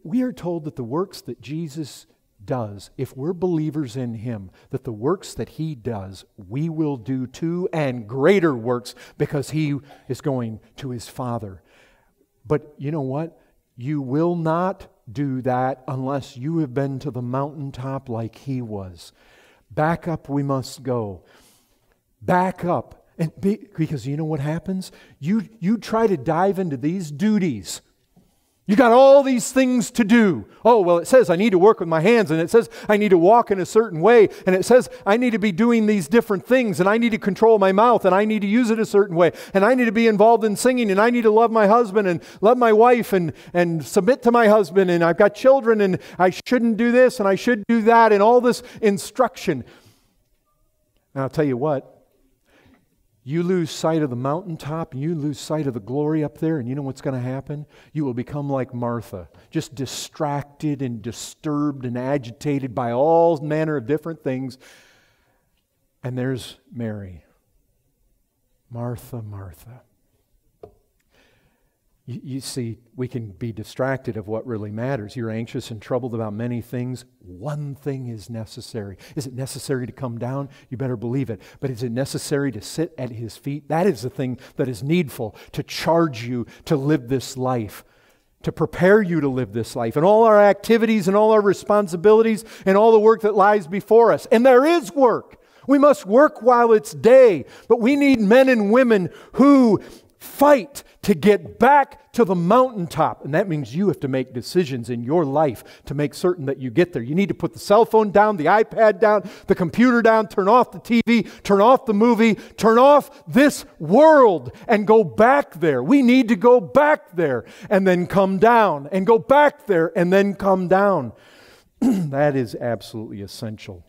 we are told that the works that Jesus does, if we're believers in Him, that the works that He does, we will do too, and greater works, because He is going to His Father. But you know what? You will not do that unless you have been to the mountaintop like He was. Back up we must go. Back up. Because you know what happens? You try to dive into these duties. You got all these things to do. Oh, well, it says I need to work with my hands, and it says I need to walk in a certain way, and it says I need to be doing these different things, and I need to control my mouth, and I need to use it a certain way, and I need to be involved in singing, and I need to love my husband and love my wife and submit to my husband, and I've got children, and I shouldn't do this, and I should do that, and all this instruction. And I'll tell you what, you lose sight of the mountaintop, and you lose sight of the glory up there, and you know what's going to happen? You will become like Martha, just distracted and disturbed and agitated by all manner of different things. And there's Mary. Martha, Martha. You see, we can be distracted of what really matters. You're anxious and troubled about many things. One thing is necessary. Is it necessary to come down? You better believe it. But is it necessary to sit at His feet? That is the thing that is needful to charge you to live this life, to prepare you to live this life, and all our activities and all our responsibilities and all the work that lies before us. And there is work. We must work while it's day. But we need men and women who fight to get back to the mountaintop. And that means you have to make decisions in your life to make certain that you get there. You need to put the cell phone down, the iPad down, the computer down, turn off the TV, turn off the movie, turn off this world and go back there. We need to go back there and then come down, and go back there and then come down. That is absolutely essential.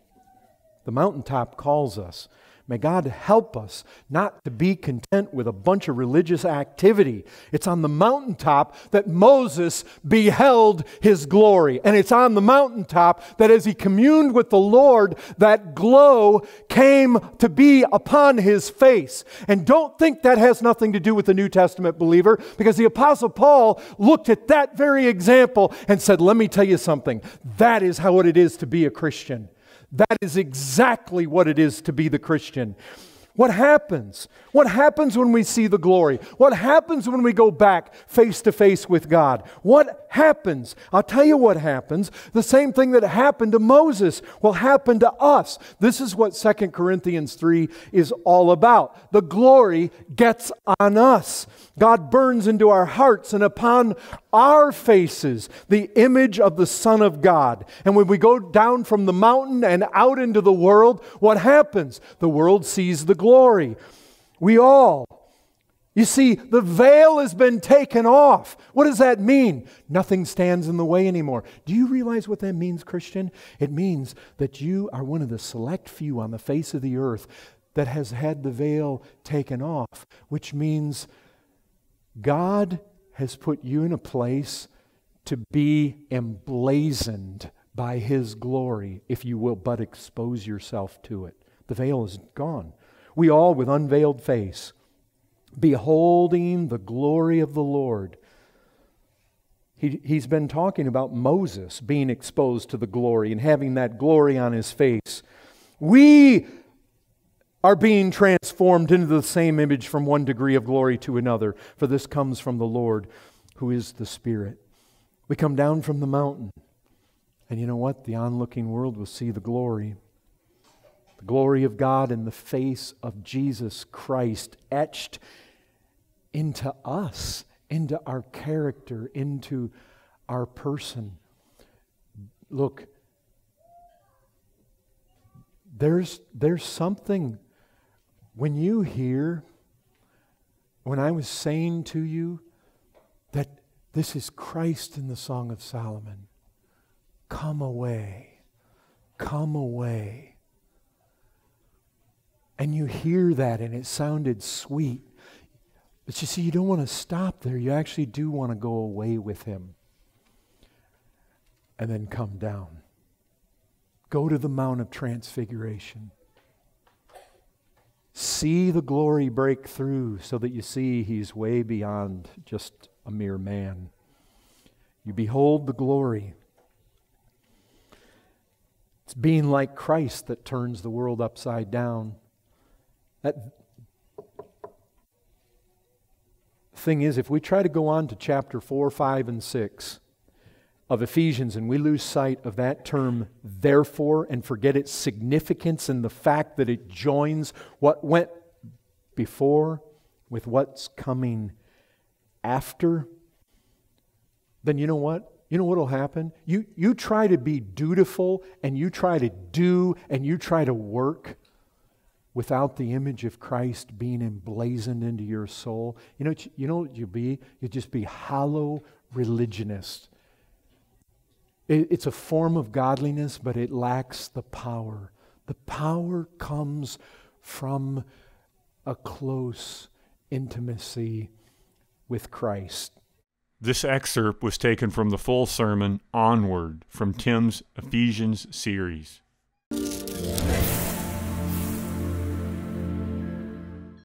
The mountaintop calls us. May God help us not to be content with a bunch of religious activity. It's on the mountaintop that Moses beheld His glory. And it's on the mountaintop that as he communed with the Lord, that glow came to be upon his face. And don't think that has nothing to do with the New Testament believer, because the Apostle Paul looked at that very example and said, let me tell you something. That is how it is to be a Christian. That is exactly what it is to be the Christian. What happens? What happens when we see the glory? What happens when we go back face to face with God? What happens? I'll tell you what happens. The same thing that happened to Moses will happen to us. This is what 2 Corinthians 3 is all about. The glory gets on us. God burns into our hearts and upon our faces the image of the Son of God. And when we go down from the mountain and out into the world, what happens? The world sees the glory. You see, the veil has been taken off. What does that mean? Nothing stands in the way anymore. Do you realize what that means, Christian? It means that you are one of the select few on the face of the earth that has had the veil taken off, which means God has put you in a place to be emblazoned by His glory, if you will but expose yourself to it. The veil is gone. We all, with unveiled face, beholding the glory of the Lord. He's been talking about Moses being exposed to the glory and having that glory on his face. We are being transformed into the same image from one degree of glory to another, for this comes from the Lord, who is the Spirit. We come down from the mountain, and you know what? The onlooking world will see the glory. The glory of God in the face of Jesus Christ etched into us, into our character, into our person. Look, there's something when you hear, when I was saying to you that this is Christ in the Song of Solomon. Come away. Come away. And you hear that and it sounded sweet. But you see, you don't want to stop there. You actually do want to go away with Him. And then come down. Go to the Mount of Transfiguration. See the glory break through so that you see He's way beyond just a mere man. You behold the glory. It's being like Christ that turns the world upside down. That thing is, if we try to go on to chapter 4, 5, and 6 of Ephesians and we lose sight of that term, therefore, and forget its significance and the fact that it joins what went before with what's coming after, then you know what? You know what will happen? You try to be dutiful and you try to do and you try to work without the image of Christ being emblazoned into your soul. You know what you'll be? You'll just be hollow religionists. It's a form of godliness, but it lacks the power. The power comes from a close intimacy with Christ. This excerpt was taken from the full sermon, Onward, from Tim's Ephesians series.